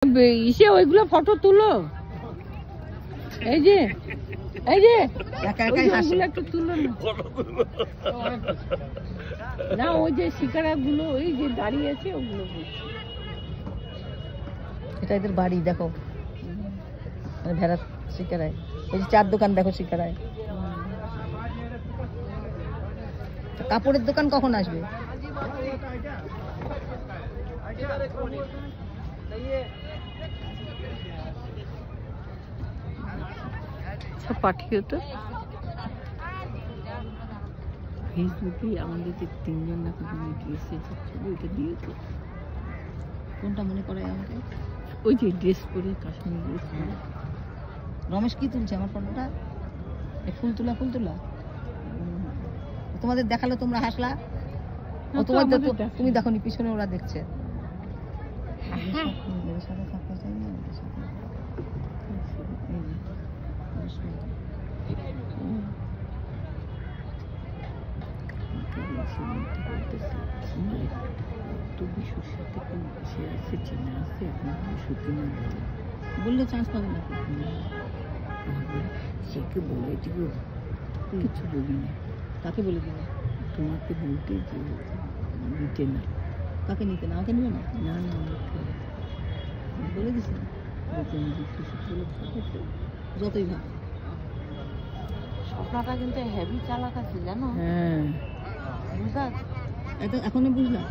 ইসে ওইগুলো ফটো তুলো, এই যে একটু তুলো না, ওই যে শিকারা গুলো ওই যে দাঁড়িয়ে আছে ওগুলো বলছি। এটা এদের বাড়ি দেখো, ভেড়া শিকারায়, ওই যে চার দোকান দেখো শিকারায়। কাপড়ের দোকান কখন আসবে? পাঠিও তো ফেসবুকে আমাদের যে তিনজন না ড্রেসের ছবি, ওটা দিও তো। কোনটা মনে করে আমাকে? ওই যে ড্রেস পরে, কাশ্মীর ড্রেস পরে। রমেশ কি তুলছে আমার ফটোটা? ফুল তোলা তোমাদের দেখালো, তোমরা হাসলা। তুমি দেখো নি, পিছনে ওরা দেখছে। বললে চান্স পাবে না, সেকে বলে দিব, কিছু বলি না। কাকে বলে দিবে? তোমাকে বলতে যে নিতে না। কাকে নিতে না? আমাকে নিবে না? না না, বলে দিছি যতই ভাব। স্বপ্নটা কিন্তু হেভি চালাক আছে জানো। হ্যাঁ, এখনো বুঝলাম।